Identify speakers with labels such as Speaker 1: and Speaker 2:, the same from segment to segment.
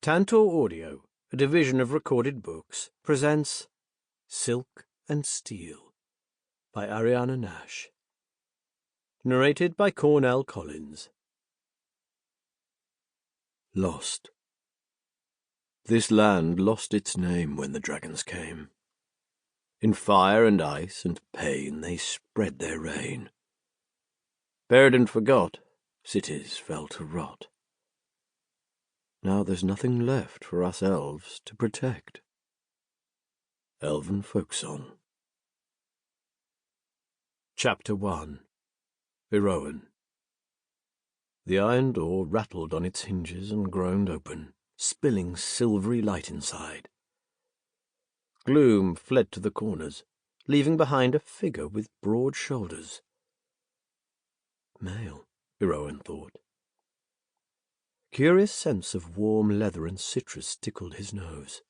Speaker 1: Tantor Audio, a division of Recorded Books, presents Silk and Steel by Ariana Nash. Narrated by Cornell Collins. Lost. This land lost its name when the dragons came. In fire and ice and pain they spread their reign. Buried and forgot, cities fell to rot. Now there's nothing left for us elves to protect. Elven Folksong. Chapter 1. Eroan. The iron door rattled on its hinges and groaned open, spilling silvery light inside. Gloom fled to the corners, leaving behind a figure with broad shoulders. Male, Eroan thought. Curious sense of warm leather and citrus tickled his nose.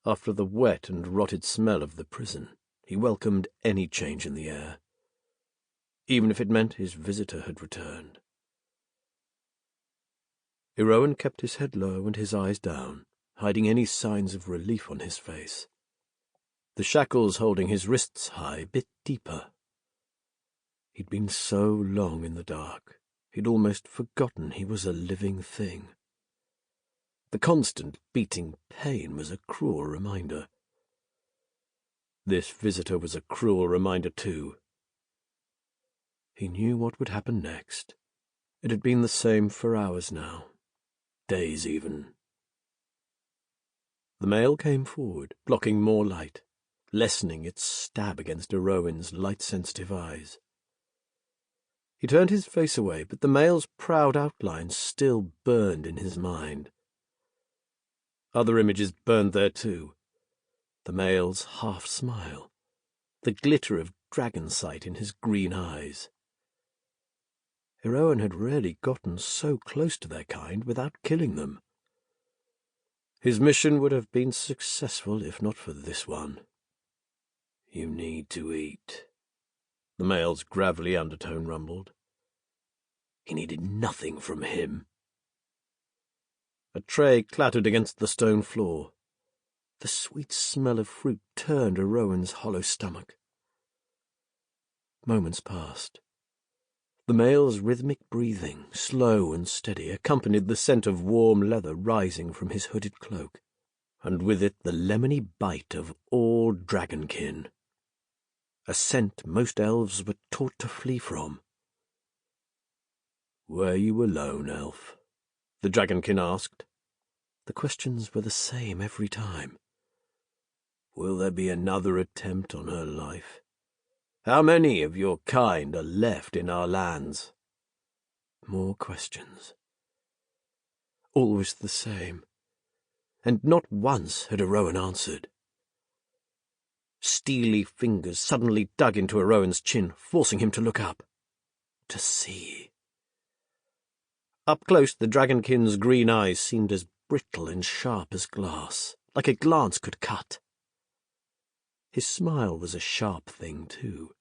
Speaker 1: After the wet and rotted smell of the prison, he welcomed any change in the air, even if it meant his visitor had returned. Eroan kept his head low and his eyes down, hiding any signs of relief on his face. The shackles holding his wrists high bit deeper. He'd been so long in the dark, he'd almost forgotten he was a living thing. The constant beating pain was a cruel reminder. This visitor was a cruel reminder too. He knew what would happen next. It had been the same for hours now, days even. The male came forward, blocking more light, lessening its stab against Eroan's light-sensitive eyes. He turned his face away, but the male's proud outlines still burned in his mind. Other images burned there too. The male's half-smile, the glitter of dragon sight in his green eyes. Eroan had rarely gotten so close to their kind without killing them. His mission would have been successful if not for this one. "You need to eat," the male's gravelly undertone rumbled. He needed nothing from him. A tray clattered against the stone floor. The sweet smell of fruit turned Eroan's hollow stomach. Moments passed. The male's rhythmic breathing, slow and steady, accompanied the scent of warm leather rising from his hooded cloak, and with it the lemony bite of all dragonkin, a scent most elves were taught to flee from. "Were you alone, elf?" the dragonkin asked. The questions were the same every time. "Will there be another attempt on her life? How many of your kind are left in our lands?" More questions. Always the same, and not once had Eroan answered. Steely fingers suddenly dug into Eroan's chin, forcing him to look up. To see. Up close, the dragonkin's green eyes seemed as brittle and sharp as glass, like a glance could cut. His smile was a sharp thing, too.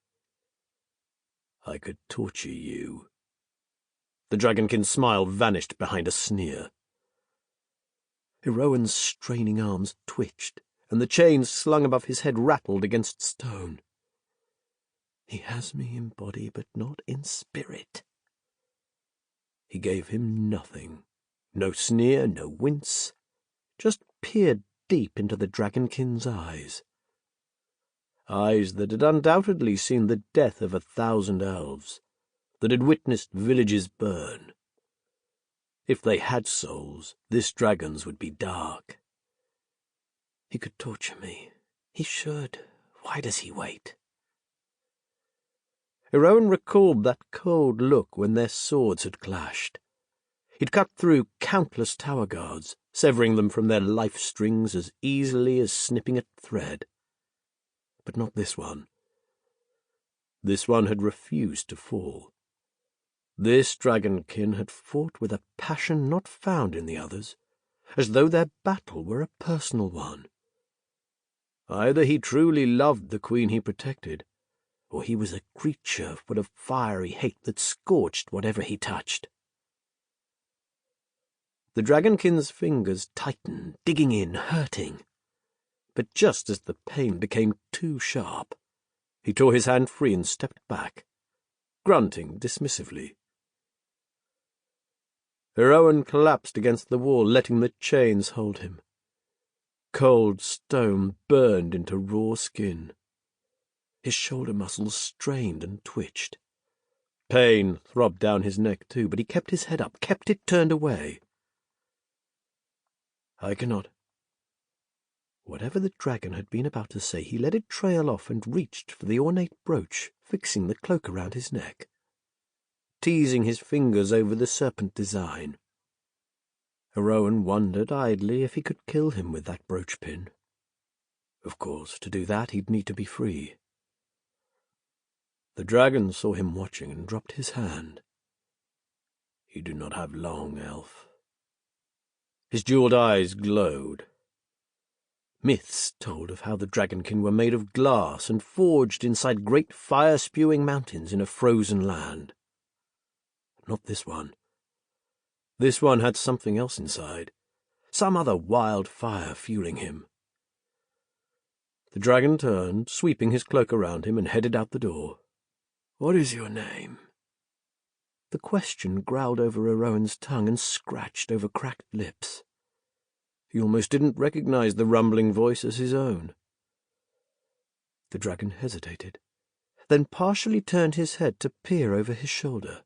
Speaker 1: "I could torture you." The dragonkin's smile vanished behind a sneer. Eroan's straining arms twitched, and the chains slung above his head rattled against stone. "He has me in body, but not in spirit." He gave him nothing. No sneer, no wince. Just peered deep into the dragonkin's eyes. Eyes that had undoubtedly seen the death of 1,000 elves, that had witnessed villages burn. If they had souls, this dragon's would be dark. "He could torture me. He should. Why does he wait?" Eroan recalled that cold look when their swords had clashed. He'd cut through countless tower guards, severing them from their life strings as easily as snipping at thread. But not this one. This one had refused to fall. This dragonkin had fought with a passion not found in the others, as though their battle were a personal one. Either he truly loved the queen he protected, or he was a creature full of fiery hate that scorched whatever he touched. The dragonkin's fingers tightened, digging in, hurting. But just as the pain became too sharp, he tore his hand free and stepped back, grunting dismissively. Eroan collapsed against the wall, letting the chains hold him. Cold stone burned into raw skin. His shoulder muscles strained and twitched. Pain throbbed down his neck too, but he kept his head up, kept it turned away. I cannot. Whatever the dragon had been about to say, he let it trail off and reached for the ornate brooch, fixing the cloak around his neck, teasing his fingers over the serpent design. Eroan wondered idly if he could kill him with that brooch pin. Of course, to do that he'd need to be free. The dragon saw him watching and dropped his hand. You do not have long, elf. His jeweled eyes glowed. Myths told of how the dragonkin were made of glass and forged inside great fire-spewing mountains in a frozen land. Not this one. This one had something else inside, some other wild fire fueling him. The dragon turned, sweeping his cloak around him, and headed out the door. What is your name? The question growled over Eroan's tongue and scratched over cracked lips. He almost didn't recognize the rumbling voice as his own. The dragon hesitated, then partially turned his head to peer over his shoulder.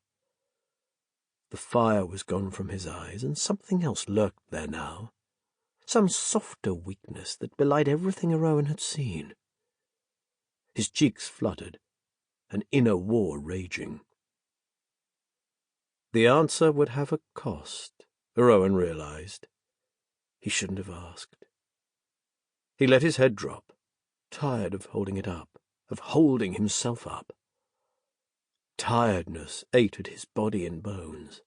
Speaker 1: The fire was gone from his eyes, and something else lurked there now, some softer weakness that belied everything Eroan had seen. His cheeks fluttered, an inner war raging. The answer would have a cost, Eroan realized. He shouldn't have asked. He let his head drop, tired of holding it up, of holding himself up. Tiredness ate at his body and bones.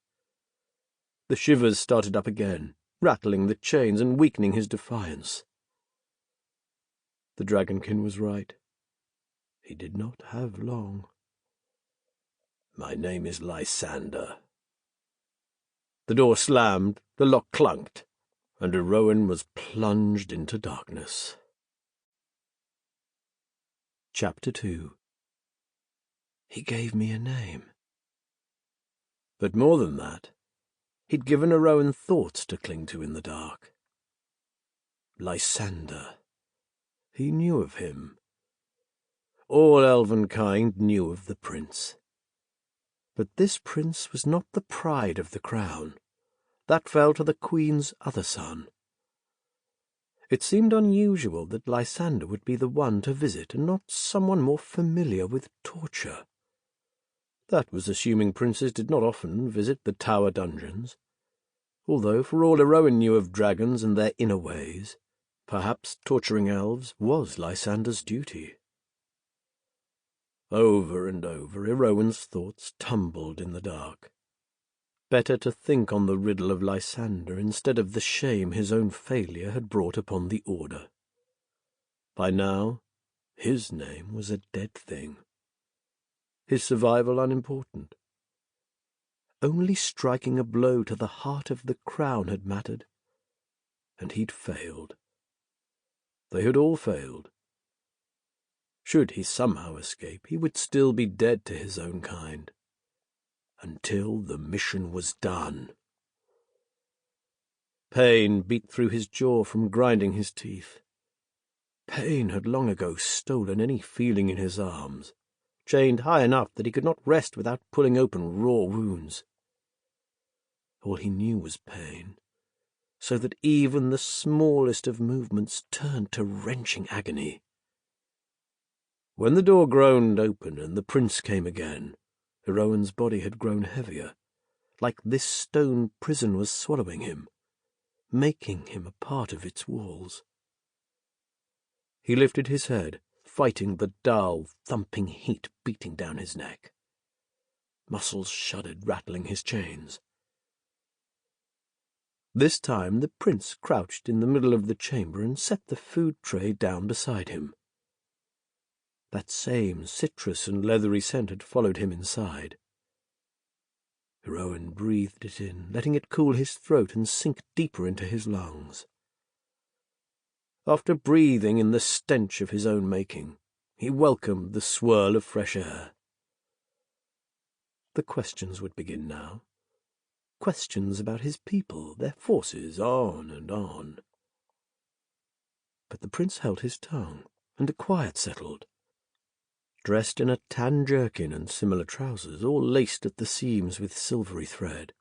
Speaker 1: The shivers started up again, rattling the chains and weakening his defiance. The dragonkin was right. He did not have long. My name is Lysander. The door slammed, the lock clunked, and Eroan was plunged into darkness. Chapter 2. He gave me a name. But more than that, he'd given Eroan thoughts to cling to in the dark. Lysander. He knew of him. All elven kind knew of the prince. But this prince was not the pride of the crown. That fell to the queen's other son. It seemed unusual that Lysander would be the one to visit, and not someone more familiar with torture. That was assuming princes did not often visit the tower dungeons, although for all Eroan knew of dragons and their inner ways, perhaps torturing elves was Lysander's duty. Over and over Eroan's thoughts tumbled in the dark. Better to think on the riddle of Lysander instead of the shame his own failure had brought upon the Order. By now, his name was a dead thing. His survival unimportant. Only striking a blow to the heart of the crown had mattered, and he'd failed. They had all failed. Should he somehow escape, he would still be dead to his own kind. Until the mission was done. Pain beat through his jaw from grinding his teeth. Pain had long ago stolen any feeling in his arms, chained high enough that he could not rest without pulling open raw wounds. All he knew was pain, so that even the smallest of movements turned to wrenching agony. When the door groaned open and the prince came again, Eroan's body had grown heavier, like this stone prison was swallowing him, making him a part of its walls. He lifted his head, fighting the dull, thumping heat beating down his neck. Muscles shuddered, rattling his chains. This time the prince crouched in the middle of the chamber and set the food tray down beside him. That same citrus and leathery scent had followed him inside. Eroan breathed it in, letting it cool his throat and sink deeper into his lungs. After breathing in the stench of his own making, he welcomed the swirl of fresh air. The questions would begin now. Questions about his people, their forces, on and on. But the prince held his tongue, and a quiet settled. Dressed in a tan jerkin and similar trousers, all laced at the seams with silvery thread,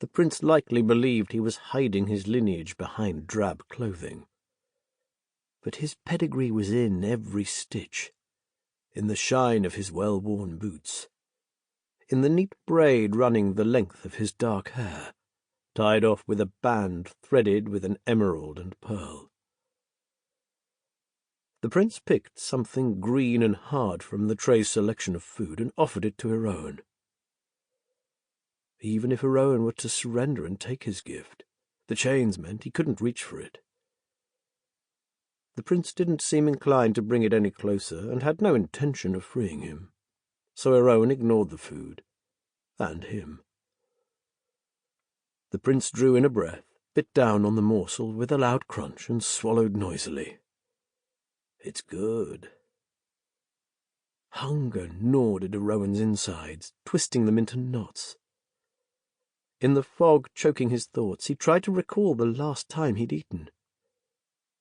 Speaker 1: the prince likely believed he was hiding his lineage behind drab clothing. But his pedigree was in every stitch, in the shine of his well-worn boots, in the neat braid running the length of his dark hair, tied off with a band threaded with an emerald and pearl. The prince picked something green and hard from the tray's selection of food and offered it to Eroan. Even if Eroan were to surrender and take his gift, the chains meant he couldn't reach for it. The prince didn't seem inclined to bring it any closer and had no intention of freeing him, so Eroan ignored the food, and him. The prince drew in a breath, bit down on the morsel with a loud crunch, and swallowed noisily. It's good. Hunger gnawed at Eroan's insides, twisting them into knots. In the fog choking his thoughts, he tried to recall the last time he'd eaten,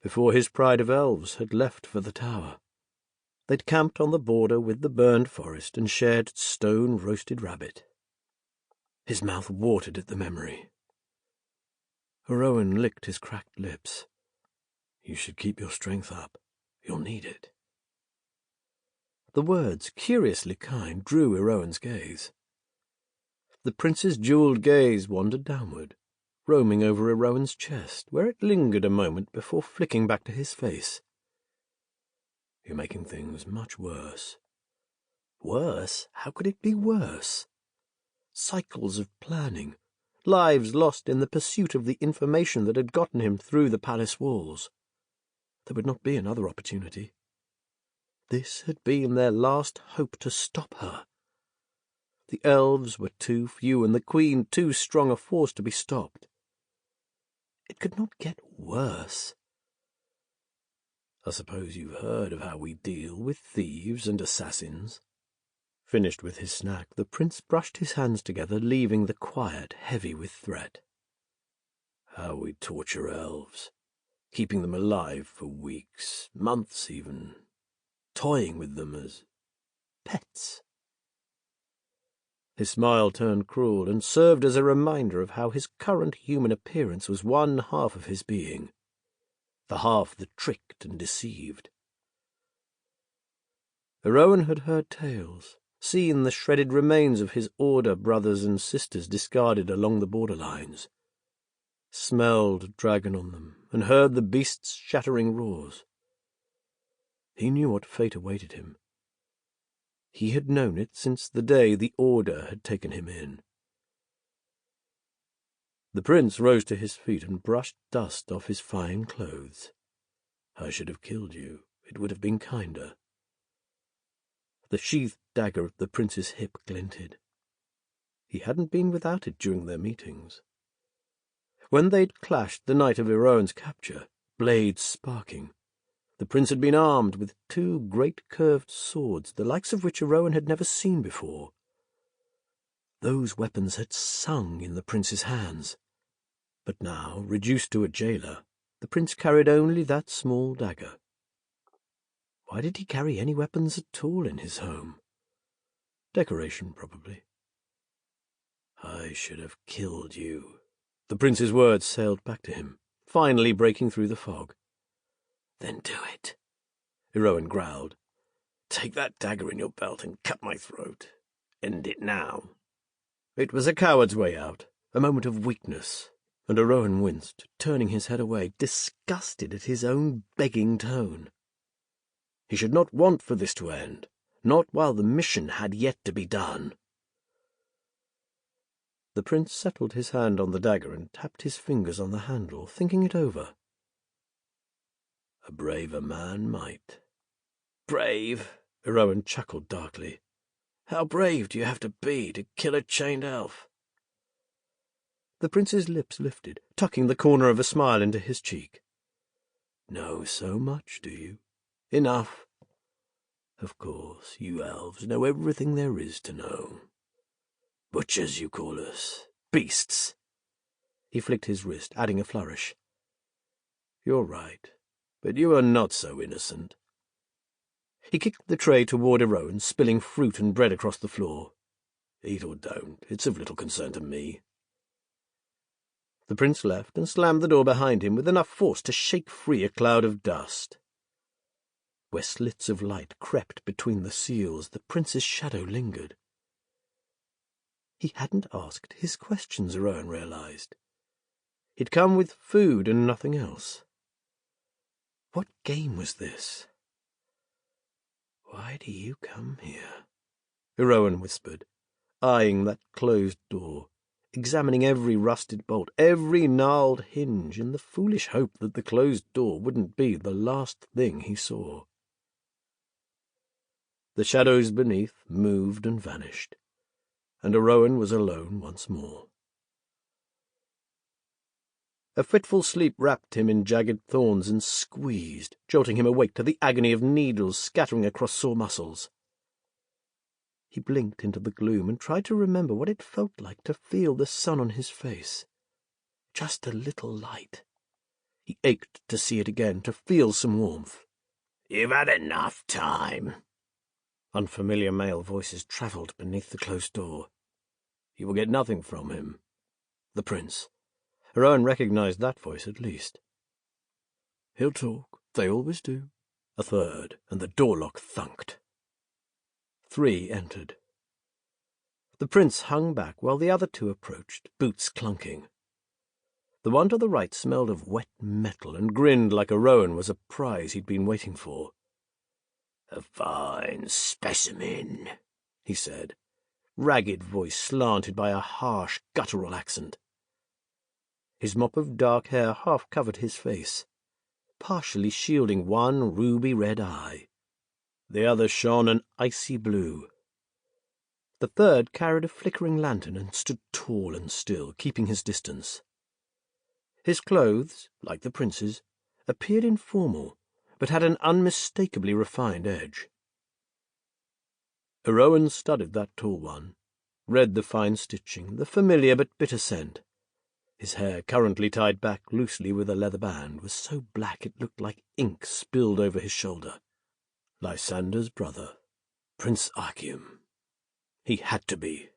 Speaker 1: before his pride of elves had left for the tower. They'd camped on the border with the burned forest and shared stone-roasted rabbit. His mouth watered at the memory. Eroan licked his cracked lips. You should keep your strength up. You'll need it. The words, curiously kind, drew Eroan's gaze. The prince's jewelled gaze wandered downward, roaming over Eroan's chest, where it lingered a moment before flicking back to his face. You're making things much worse. Worse? How could it be worse? Cycles of planning, lives lost in the pursuit of the information that had gotten him through the palace walls. There would not be another opportunity. This had been their last hope to stop her. The elves were too few and the queen too strong a force to be stopped. It could not get worse. I suppose you've heard of how we deal with thieves and assassins. Finished with his snack, the prince brushed his hands together, leaving the quiet heavy with threat. How we torture elves, keeping them alive for weeks, months even, toying with them as pets. His smile turned cruel and served as a reminder of how his current human appearance was one half of his being, the half that tricked and deceived. Eroan had heard tales, seen the shredded remains of his order brothers and sisters discarded along the borderlines, smelled dragon on them, and heard the beast's shattering roars. He knew what fate awaited him. He had known it since the day the order had taken him in. The prince rose to his feet and brushed dust off his fine clothes. I should have killed you. It would have been kinder. The sheathed dagger at the prince's hip glinted. He hadn't been without it during their meetings. When they'd clashed the night of Eroan's capture, blades sparking, the prince had been armed with two great curved swords, the likes of which Eroan had never seen before. Those weapons had sung in the prince's hands. But now, reduced to a jailer, the prince carried only that small dagger. Why did he carry any weapons at all in his home? Decoration, probably. I should have killed you. The prince's words sailed back to him, finally breaking through the fog. Then do it, Eroan growled. Take that dagger in your belt and cut my throat. End it now. It was a coward's way out, a moment of weakness, and Eroan winced, turning his head away, disgusted at his own begging tone. He should not want for this to end, not while the mission had yet to be done. The prince settled his hand on the dagger and tapped his fingers on the handle, thinking it over. A braver man might. Brave? Eroan chuckled darkly. How brave do you have to be to kill a chained elf? The prince's lips lifted, tucking the corner of a smile into his cheek. "Know so much, do you? Enough. Of course, you elves know everything there is to know. Butchers, you call us. Beasts." He flicked his wrist, adding a flourish. "You're right, but you are not so innocent." He kicked the tray toward Eroan, spilling fruit and bread across the floor. "Eat or don't, it's of little concern to me." The prince left and slammed the door behind him with enough force to shake free a cloud of dust. Where slits of light crept between the seals, the prince's shadow lingered. He hadn't asked his questions, Eroan realized. He'd come with food and nothing else. What game was this? "Why do you come here?" Eroan whispered, eyeing that closed door, examining every rusted bolt, every gnarled hinge, in the foolish hope that the closed door wouldn't be the last thing he saw. The shadows beneath moved and vanished, and Eroan was alone once more. A fitful sleep wrapped him in jagged thorns and squeezed, jolting him awake to the agony of needles scattering across sore muscles. He blinked into the gloom and tried to remember what it felt like to feel the sun on his face. Just a little light. He ached to see it again, to feel some warmth. "You've had enough time." Unfamiliar male voices travelled beneath the closed door. "You will get nothing from him." The prince. Eroan recognized that voice at least. "He'll talk. They always do." A third, and the door lock thunked. 3 entered. The prince hung back while the other 2 approached, boots clunking. The one to the right smelled of wet metal and grinned like Eroan was a prize he'd been waiting for. "A fine specimen," he said, ragged voice slanted by a harsh, guttural accent. His mop of dark hair half covered his face, partially shielding one ruby-red eye. The other shone an icy blue. The third carried a flickering lantern and stood tall and still, keeping his distance. His clothes, like the prince's, appeared informal, but had an unmistakably refined edge. Eroan studied that tall one, read the fine stitching, the familiar but bitter scent. His hair, currently tied back loosely with a leather band, was so black it looked like ink spilled over his shoulder. Lysander's brother, Prince Archium. He had to be.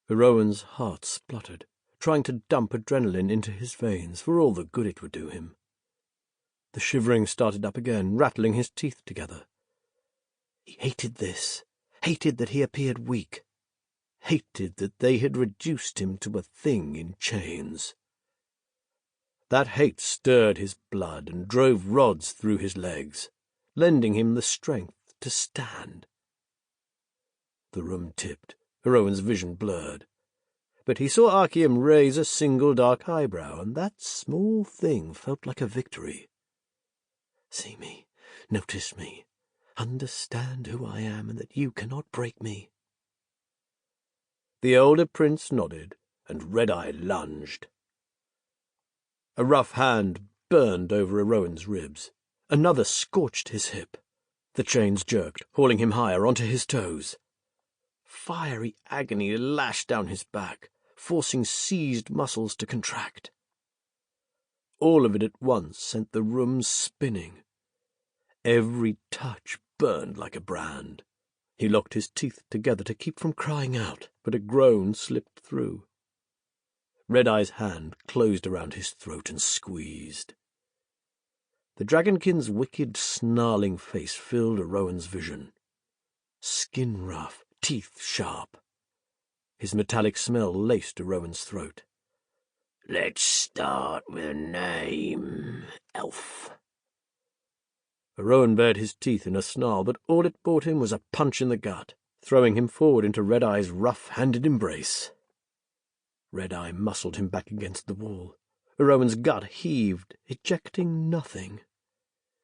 Speaker 1: Eroan's heart spluttered, trying to dump adrenaline into his veins for all the good it would do him. The shivering started up again, rattling his teeth together. He hated this, hated that he appeared weak, hated that they had reduced him to a thing in chains. That hate stirred his blood and drove rods through his legs, lending him the strength to stand. The room tipped, Eroan's vision blurred, but he saw Archium raise a single dark eyebrow, and that small thing felt like a victory. "See me, notice me, understand who I am and that you cannot break me." The older prince nodded, and Red-Eye lunged. A rough hand burned over Eroan's ribs. Another scorched his hip. The chains jerked, hauling him higher onto his toes. Fiery agony lashed down his back, forcing seized muscles to contract. All of it at once sent the room spinning. Every touch burned like a brand. He locked his teeth together to keep from crying out, but a groan slipped through. Red-Eye's hand closed around his throat and squeezed. The dragonkin's wicked, snarling face filled Eroan's vision. Skin rough, teeth sharp. His metallic smell laced Eroan's throat. "Let's start with a name, elf." Eroan bared his teeth in a snarl, but all it brought him was a punch in the gut, throwing him forward into Red-Eye's rough-handed embrace. Red-Eye muscled him back against the wall. Eroan's gut heaved, ejecting nothing.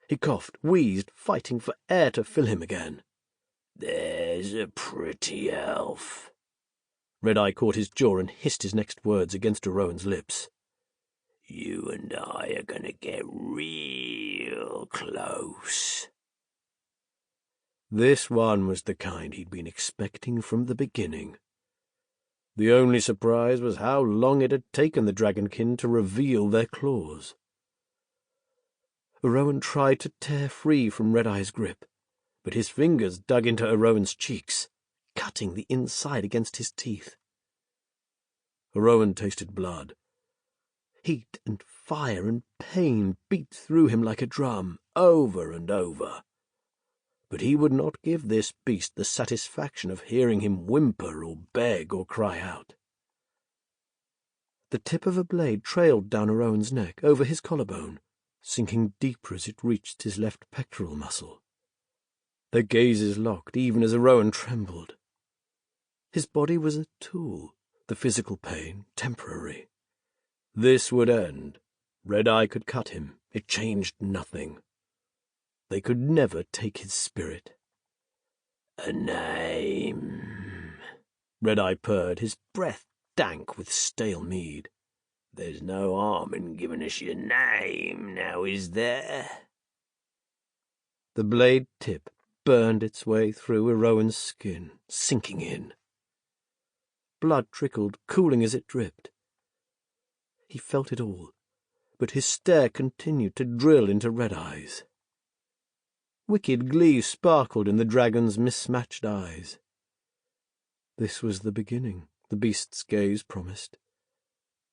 Speaker 1: He coughed, wheezed, fighting for air to fill him again. "There's a pretty elf." Red-Eye caught his jaw and hissed his next words against Eroan's lips.
Speaker 2: You and I are going to get real close.
Speaker 1: This one was the kind he'd been expecting from the beginning. The only surprise was how long it had taken the dragonkin to reveal their claws. Eroan tried to tear free from Red-Eye's grip, but his fingers dug into Eroan's cheeks, cutting the inside against his teeth. Eroan tasted blood. Heat and fire and pain beat through him like a drum, over and over. But he would not give this beast the satisfaction of hearing him whimper or beg or cry out. The tip of a blade trailed down Eroan's neck, over his collarbone, sinking deeper as it reached his left pectoral muscle. Their gazes locked even as Eroan trembled. His body was a tool, the physical pain temporary. This would end. Red-Eye could cut him. It changed nothing. They could never take his spirit.
Speaker 2: A name,
Speaker 1: Red-Eye purred, his breath dank with stale mead.
Speaker 2: There's no harm in giving us your name, now is there?
Speaker 1: The blade tip burned its way through Eroan's skin, sinking in. Blood trickled, cooling as it dripped. He felt it all, but his stare continued to drill into Red-Eye's. Wicked glee sparkled in the dragon's mismatched eyes. This was the beginning, the beast's gaze promised,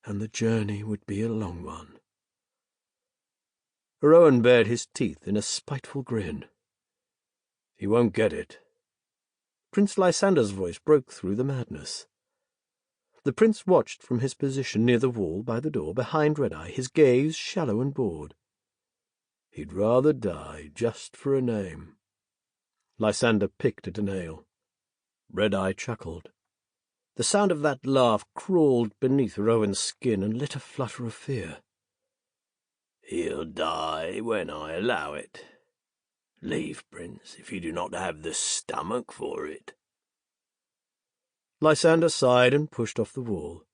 Speaker 1: and the journey would be a long one. Eroan bared his teeth in a spiteful grin. He won't get it. Prince Lysander's voice broke through the madness. The prince watched from his position near the wall by the door behind Red-Eye, his gaze shallow and bored. He'd rather die just for a name. Lysander picked at a nail. Red-Eye chuckled. The sound of that laugh crawled beneath Eroan's skin and lit a flutter of fear.
Speaker 2: He'll die when I allow it. Leave, Prince, if you do not have the stomach for it.
Speaker 1: Lysander sighed and pushed off the wall.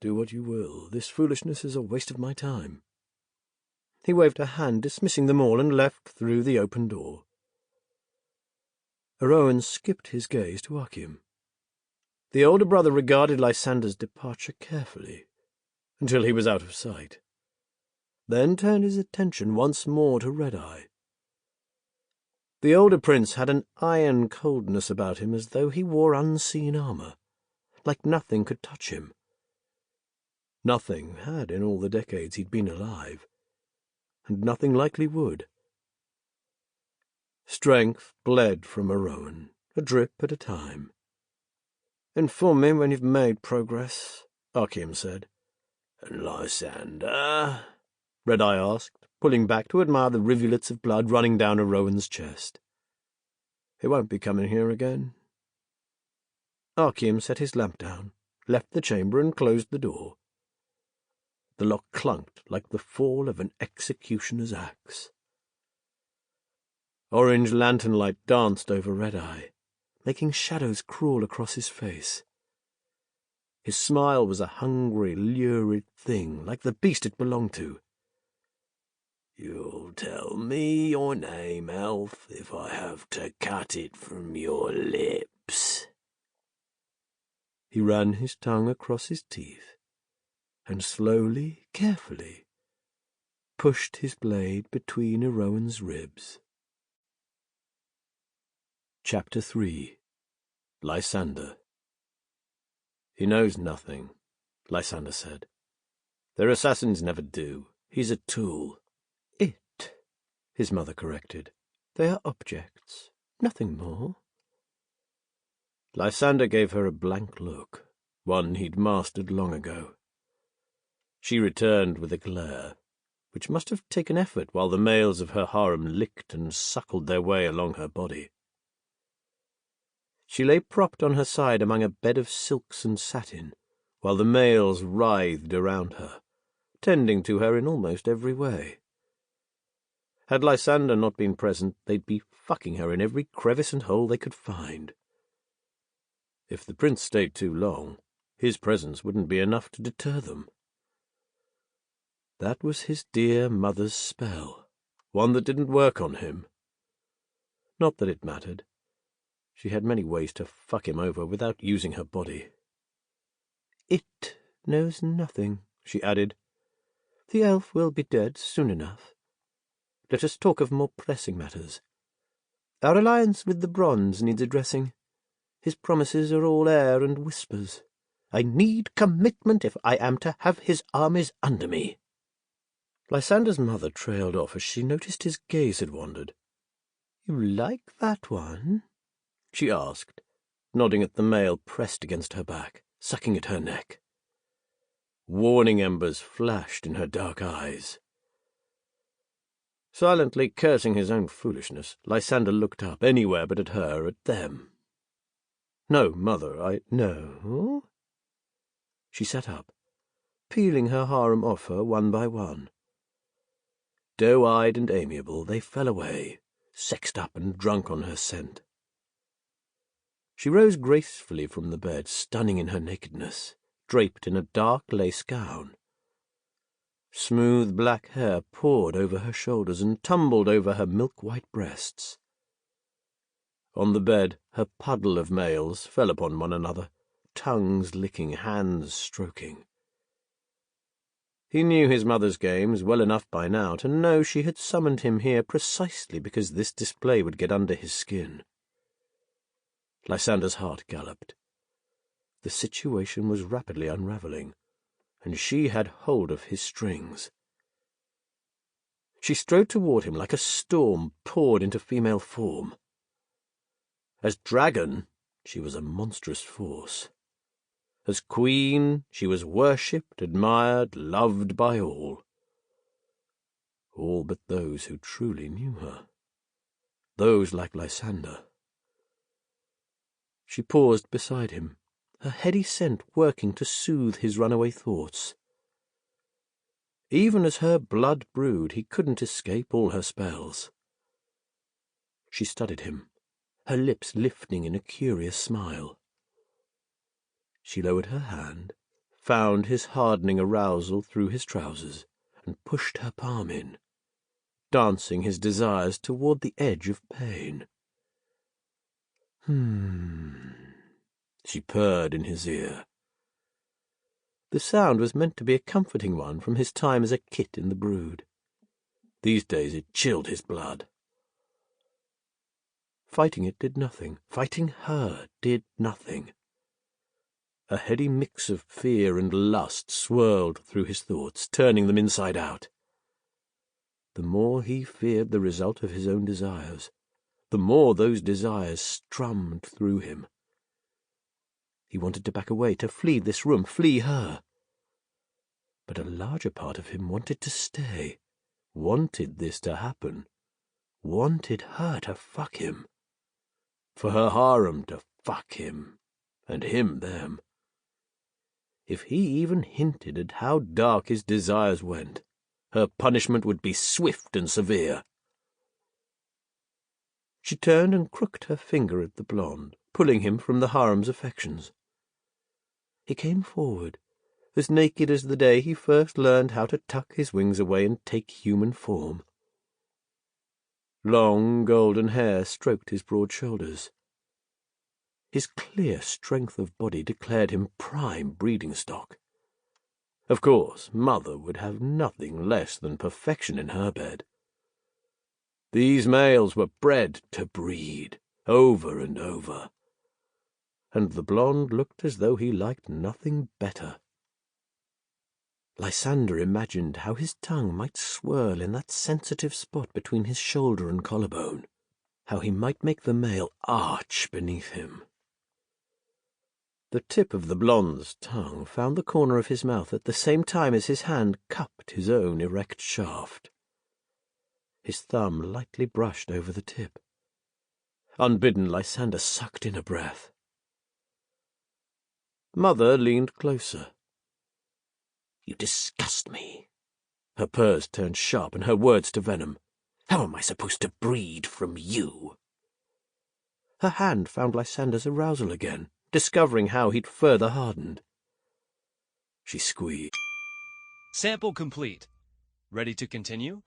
Speaker 1: Do what you will. This foolishness is a waste of my time. He waved a hand, dismissing them all, and left through the open door. Eroan skipped his gaze to Akim. The older brother regarded Lysander's departure carefully, until he was out of sight, then turned his attention once more to Red-Eye. The older prince had an iron coldness about him, as though he wore unseen armor, like nothing could touch him. Nothing had in all the decades he'd been alive, and nothing likely would. Strength bled from Eroan, a drip at a time. "Inform me when you've made progress," Akim said.
Speaker 2: "And Lysander?"
Speaker 1: Red-Eye asked, pulling back to admire the rivulets of blood running down Eroan's chest. "He won't be coming here again." Akim set his lamp down, left the chamber, and closed the door. The lock clunked like the fall of an executioner's axe. Orange lantern light danced over Red-Eye, making shadows crawl across his face. His smile was a hungry, lurid thing, like the beast it belonged to.
Speaker 2: "You'll tell me your name, elf, if I have to cut it from your lips."
Speaker 1: He ran his tongue across his teeth, and slowly, carefully, pushed his blade between Eroan's ribs. Chapter 3. Lysander. "He knows nothing," Lysander said. "Their assassins never do. He's a tool." "It," his mother corrected. "They are objects, nothing more." Lysander gave her a blank look, one he'd mastered long ago. She returned with a glare, which must have taken effort while the males of her harem licked and suckled their way along her body. She lay propped on her side among a bed of silks and satin, while the males writhed around her, tending to her in almost every way. Had Lysander not been present, they'd be fucking her in every crevice and hole they could find. If the prince stayed too long, his presence wouldn't be enough to deter them. That was his dear mother's spell, one that didn't work on him. Not that it mattered. She had many ways to fuck him over without using her body. "It knows nothing," she added. "The elf will be dead soon enough. Let us talk of more pressing matters. Our alliance with the bronze needs addressing. His promises are all air and whispers. I need commitment if I am to have his armies under me." Lysander's mother trailed off as she noticed his gaze had wandered. "You like that one?" she asked, nodding at the male pressed against her back, sucking at her neck. Warning embers flashed in her dark eyes. Silently cursing his own foolishness, Lysander looked up, anywhere but at her, at them. "No, mother, No." She sat up, peeling her harem off her one by one. Doe-eyed and amiable, they fell away, sexed up and drunk on her scent. She rose gracefully from the bed, stunning in her nakedness, draped in a dark lace gown. Smooth black hair poured over her shoulders and tumbled over her milk-white breasts. On the bed, her puddle of males fell upon one another, tongues licking, hands stroking. He knew his mother's games well enough by now to know she had summoned him here precisely because this display would get under his skin. Lysander's heart galloped. The situation was rapidly unravelling, and she had hold of his strings. She strode toward him like a storm poured into female form. As dragon, she was a monstrous force. As queen, she was worshipped, admired, loved by all. All but those who truly knew her. Those like Lysander. She paused beside him, her heady scent working to soothe his runaway thoughts. Even as her blood brewed, he couldn't escape all her spells. She studied him, her lips lifting in a curious smile. She lowered her hand, found his hardening arousal through his trousers, and pushed her palm in, dancing his desires toward the edge of pain. She purred in his ear. The sound was meant to be a comforting one from his time as a kit in the brood. These days it chilled his blood. Fighting it did nothing. Fighting her did nothing. A heady mix of fear and lust swirled through his thoughts, turning them inside out. The more he feared the result of his own desires, the more those desires strummed through him. He wanted to back away, to flee this room, flee her. But a larger part of him wanted to stay, wanted this to happen, wanted her to fuck him. For her harem to fuck him, and him them. If he even hinted at how dark his desires went, her punishment would be swift and severe. She turned and crooked her finger at the blonde, pulling him from the harem's affections. He came forward, as naked as the day he first learned how to tuck his wings away and take human form. Long golden hair stroked his broad shoulders. His clear strength of body declared him prime breeding stock. Of course, Mother would have nothing less than perfection in her bed. These males were bred to breed, over and over. And the blonde looked as though he liked nothing better. Lysander imagined how his tongue might swirl in that sensitive spot between his shoulder and collarbone, how he might make the male arch beneath him. The tip of the blonde's tongue found the corner of his mouth at the same time as his hand cupped his own erect shaft. His thumb lightly brushed over the tip. Unbidden, Lysander sucked in a breath. Mother leaned closer. "You disgust me." Her purrs turned sharp and her words to venom. "How am I supposed to breed from you?" Her hand found Lysander's arousal again, discovering how he'd further hardened. She squeezed.
Speaker 3: Sample complete. Ready to continue?